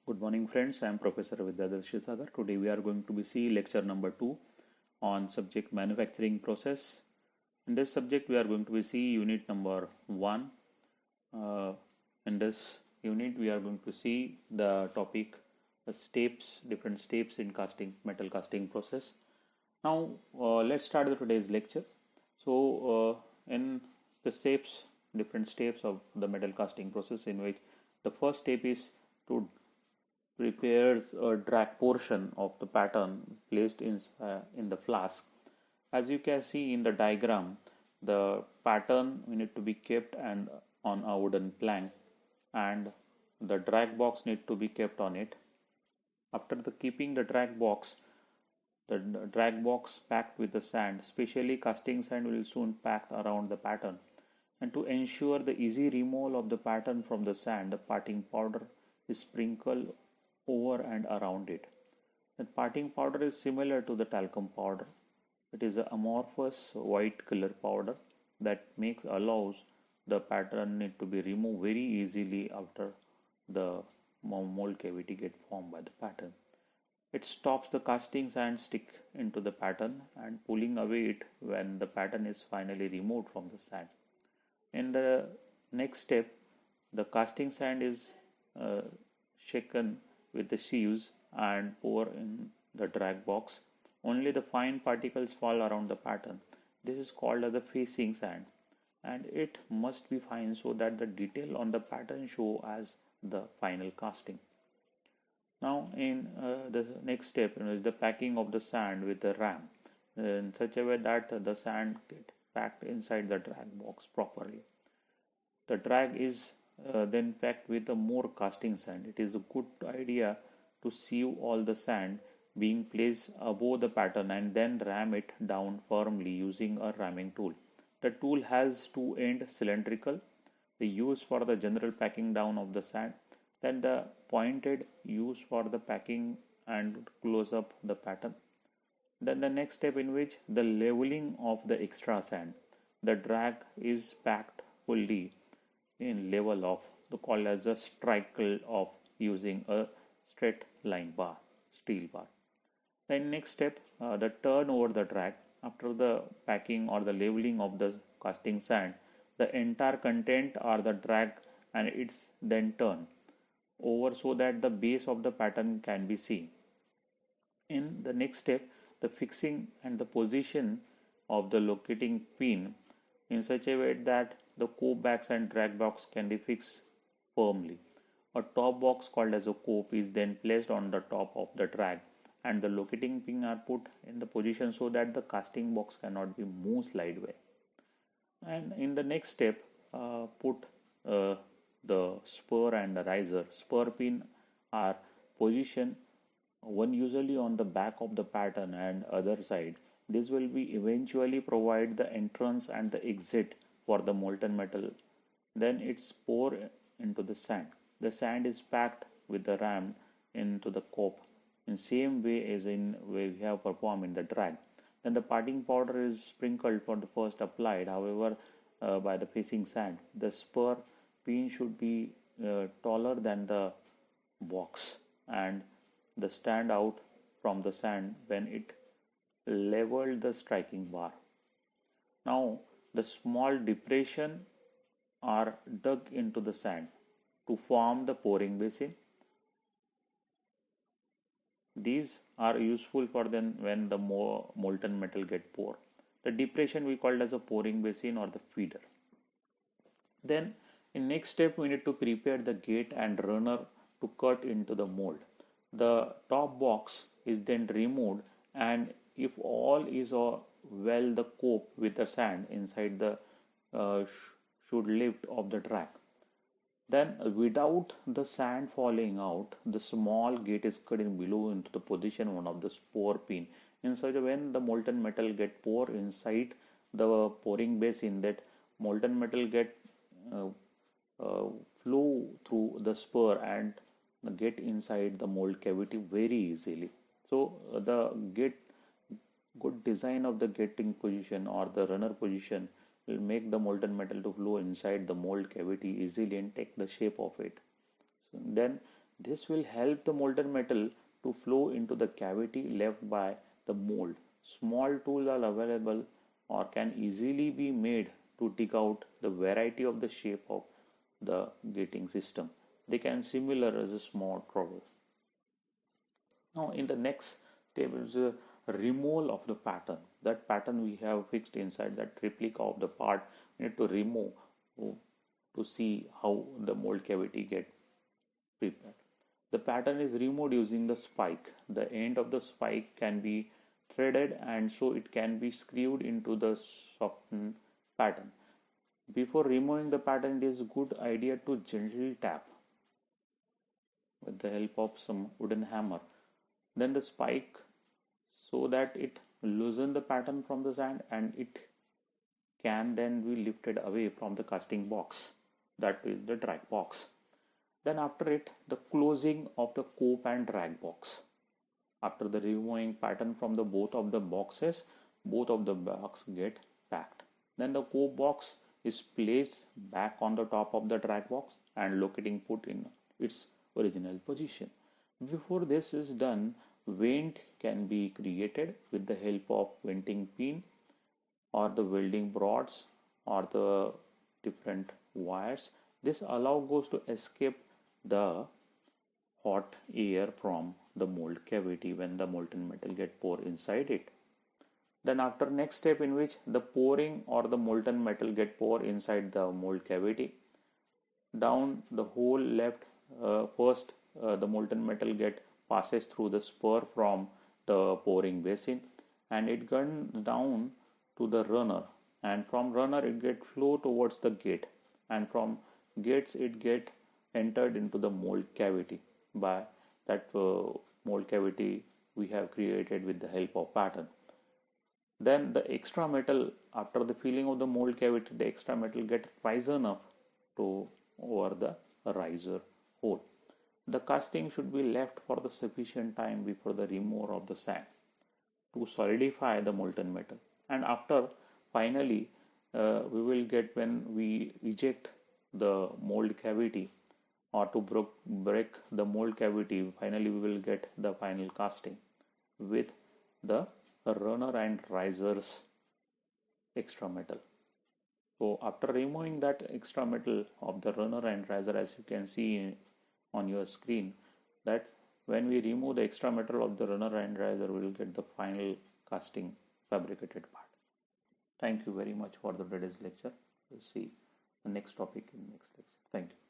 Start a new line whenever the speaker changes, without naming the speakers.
Good morning, friends. I am Professor Vidyadhar Sagar. Today we are going to be see lecture number 2 on subject manufacturing process. In this subject, we are going to be see unit number 1. In this unit, we are going to see the topic steps, different steps in metal casting process. Now, let's start today's lecture. In the different steps of the metal casting process, in which the first step is to prepares a drag portion of the pattern placed in the flask. As you can see in the diagram, the pattern need to be kept and on a wooden plank, and the drag box need to be kept on it. After the keeping the drag box packed with the sand, especially casting sand will soon packed around the pattern. And to ensure the easy removal of the pattern from the sand, the parting powder is sprinkled over and around it. The parting powder is similar to the talcum powder. It is an amorphous white color powder that allows the pattern need to be removed very easily after the mold cavity get formed by the pattern. It stops the casting sand stick into the pattern and pulling away it when the pattern is finally removed from the sand. In the next step, the casting sand is shaken with the sieves and pour in the drag box. Only the fine particles fall around the pattern. This is called as the facing sand, and it must be fine so that the detail on the pattern show as the final casting. Now in the next step is the packing of the sand with the ram in such a way that the sand get packed inside the drag box properly. The drag is then packed with a more casting sand. It is a good idea to sieve all the sand being placed above the pattern and then ram it down firmly using a ramming tool. The tool has two ends cylindrical, the use for the general packing down of the sand, then the pointed use for the packing and close up the pattern. Then the next step in which the leveling of the extra sand. The drag is packed fully in level of the called as a stricle of using a straight line bar, steel bar. Then next step, the turn over the drag. After the packing or the leveling of the casting sand, the entire content or the drag and it's then turned over so that the base of the pattern can be seen. In the next step, the fixing and the position of the locating pin in such a way that the cope backs and drag box can be fixed firmly. A top box called as a cope is then placed on the top of the drag and the locating pin are put in the position so that the casting box cannot be moved slideway. And in the next step, put the spur and the riser. Spur pin are positioned one usually on the back of the pattern and other side. This will be eventually provide the entrance and the exit for the molten metal. Then it's poured into the sand. The sand is packed with the ram into the cope in same way as in we have performed in the drag. Then the parting powder is sprinkled for the first applied, however, by the facing sand. The spur pin should be taller than the box and the stand out from the sand when it leveled the striking bar. Now the small depression are dug into the sand to form the pouring basin. These are useful for then when the more molten metal get poured. The depression we called as a pouring basin or the feeder. Then in next step we need to prepare the gate and runner to cut into the mold. The top box is then removed, and if all is well the cope with the sand inside the should lift of the drag. Then without the sand falling out, the small gate is cut in below into the position one of the spur pin. In such a when the molten metal get poured inside the pouring basin, that molten metal get uh, flow through the spur and get inside the mold cavity very easily. So the gate good design of the getting position or the runner position will make the molten metal to flow inside the mold cavity easily and take the shape of it. So then This will help the molten metal to flow into the cavity left by the mold. Small tools are available or can easily be made to dig out the variety of the shape of the gating system. They can similar as a small trowel. Now in the next step is a removal of the pattern. That pattern we have fixed inside that replica of the part. We need to remove to see how the mold cavity get prepared. The pattern is removed using the spike. The end of the spike can be threaded and so it can be screwed into the softened pattern. Before removing the pattern, it is a good idea to gently tap with the help of some wooden hammer. Then the spike so that it loosen the pattern from the sand and it can then be lifted away from the casting box. That is the drag box. Then after it, the closing of the cope and drag box. After the removing pattern from the both of the boxes, both of the box get packed. Then the cope box is placed back on the top of the drag box and locating put in its original position. Before this is done, vent can be created with the help of venting pin or the welding rods or the different wires. This allow goes to escape the hot air from the mold cavity when the molten metal get poured inside it. Then after next step in which the pouring or the molten metal get poured inside the mold cavity, down the hole left first the molten metal get passes through the spur from the pouring basin and it goes down to the runner, and from runner it get flow towards the gate, and from gates it get entered into the mold cavity by that mold cavity we have created with the help of pattern. Then the extra metal, after the filling of the mold cavity, the extra metal get risen up to over the riser hole. The casting should be left for the sufficient time before the removal of the sand to solidify the molten metal. And after finally we will get when we eject the mold cavity or to break the mold cavity, finally we will get the final casting with the runner and risers extra metal. So after removing that extra metal of the runner and riser, as you can see on your screen, that when we remove the extra metal of the runner and riser, we will get the final casting fabricated part. Thank you very much for the today's lecture. We'll see the next topic in next lecture. Thank you.